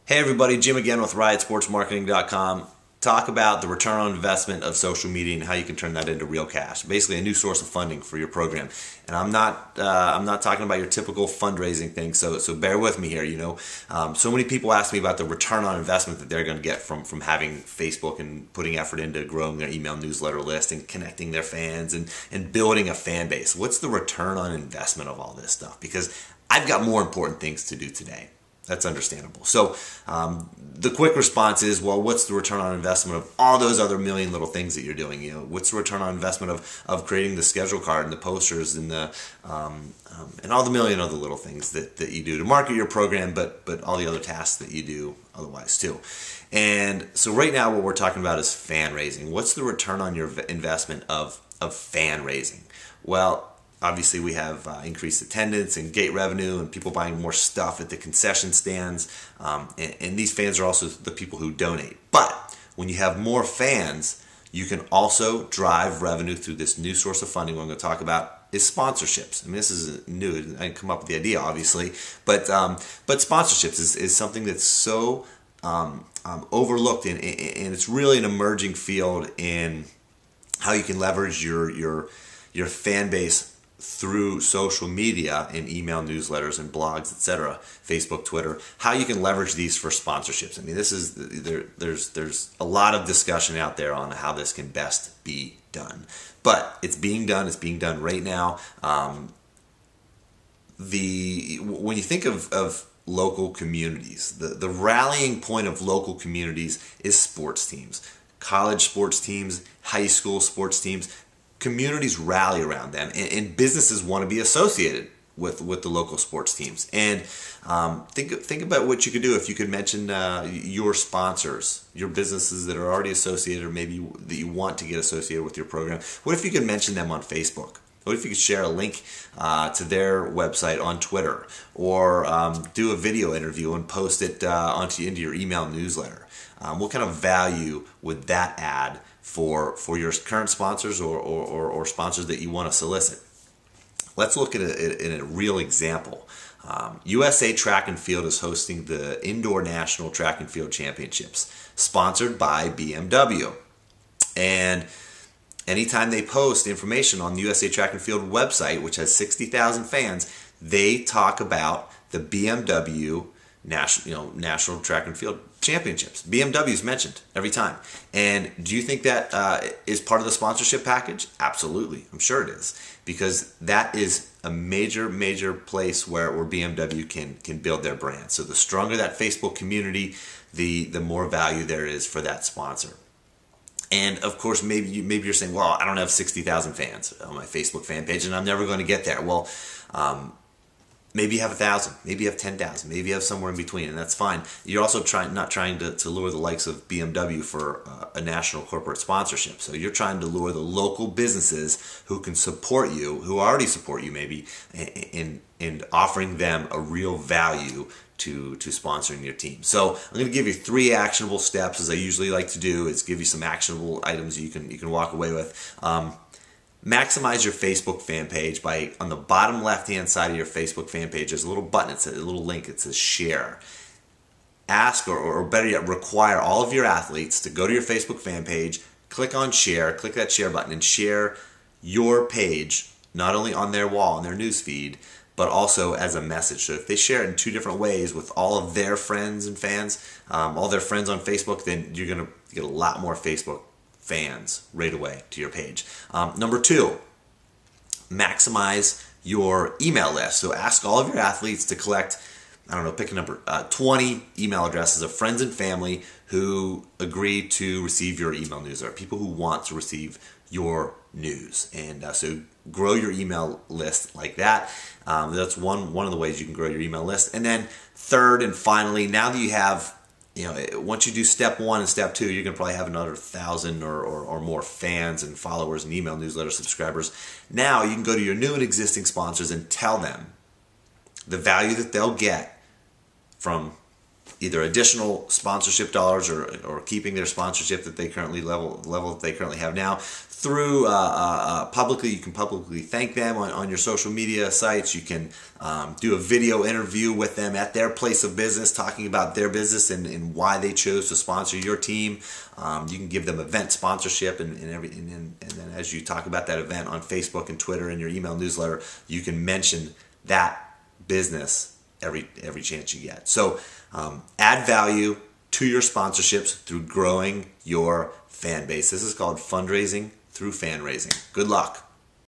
Hey everybody, Jim again with RiotSportsMarketing.com. Talk about the return on investment of social media and how you can turn that into real cash. Basically, a new source of funding for your program. And I'm not talking about your typical fundraising thing. So bear with me here. So many people ask me about the return on investment that they're going to get from having Facebook and putting effort into growing their email newsletter list and connecting their fans and building a fan base. What's the return on investment of all this stuff? Because I've got more important things to do today. That's understandable. So the quick response is, well, what's the return on investment of all those other million little things that you're doing? What's the return on investment of creating the schedule card and the posters and and all the million other little things that you do to market your program, but all the other tasks that you do otherwise too. And so right now what we're talking about is fan raising. What's the return on your investment of fan raising? Well, obviously, we have increased attendance and gate revenue and people buying more stuff at the concession stands. And these fans are also the people who donate. But when you have more fans, you can also drive revenue through this new source of funding I'm going to talk about is sponsorships. I mean, this is new. I didn't come up with the idea, obviously. But sponsorships is something that's so overlooked, and it's really an emerging field in how you can leverage your fan base through social media and email newsletters and blogs, etc., Facebook, Twitter, how you can leverage these for sponsorships. I mean, there's a lot of discussion out there on how this can best be done. But it's being done. It's being done right now. When you think of local communities, the rallying point of local communities is sports teams, college sports teams, high school sports teams. Communities rally around them, and businesses want to be associated with the local sports teams. And think about what you could do if you could mention your sponsors, your businesses that are already associated, or maybe that you want to get associated with your program. What if you could mention them on Facebook? What if you could share a link to their website on Twitter, or do a video interview and post it into your email newsletter? What kind of value would that add for your current sponsors or sponsors that you want to solicit? Let's look at it in a real example. USA Track and Field is hosting the Indoor National Track and Field Championships, sponsored by BMW. And anytime they post information on the USA Track and Field website, which has 60,000 fans, they talk about the BMW National Track and Field Championships. BMW is mentioned every time. And do you think that is part of the sponsorship package? Absolutely. I'm sure it is. Because that is a major place where BMW can build their brand. So the stronger that Facebook community, the more value there is for that sponsor. And of course, maybe you're saying, well, I don't have 60,000 fans on my Facebook fan page, and I'm never going to get there. Well, maybe you have 1,000, maybe you have 10,000, maybe you have somewhere in between, and that's fine. You're also not trying to lure the likes of BMW for a national corporate sponsorship. So you're trying to lure the local businesses who can support you, who already support you maybe, in offering them a real value to sponsoring your team. So I'm going to give you 3 actionable steps, as I usually like to do. Is give you some actionable items you can walk away with. Maximize your Facebook fan page by, on the bottom left-hand side of your Facebook fan page, there's a little button, it's a little link, it says share. Ask, or better yet, require all of your athletes to go to your Facebook fan page, click on share, click that share button, and share your page, not only on their wall, on their news feed, but also as a message. So if they share it in 2 different ways with all of their friends and fans, all their friends on Facebook, then you're going to get a lot more Facebook fans right away to your page. Number 2, maximize your email list. So ask all of your athletes to collect, I don't know, pick a number, 20 email addresses of friends and family who agree to receive your email newsletter, people who want to receive your news. And so grow your email list like that. That's one of the ways you can grow your email list. And then third and finally, now that you have, once you do step 1 and step 2, you're going to probably have another 1,000 or more fans and followers and email newsletter subscribers. Now you can go to your new and existing sponsors and tell them the value that they'll get from either additional sponsorship dollars or keeping their sponsorship that they currently level that they currently have now. Through publicly, you can publicly thank them on your social media sites. You can do a video interview with them at their place of business, talking about their business and why they chose to sponsor your team. You can give them event sponsorship and then as you talk about that event on Facebook and Twitter and your email newsletter, you can mention that business every chance you get. So add value to your sponsorships through growing your fan base. This is called fundraising through fan raising. Good luck.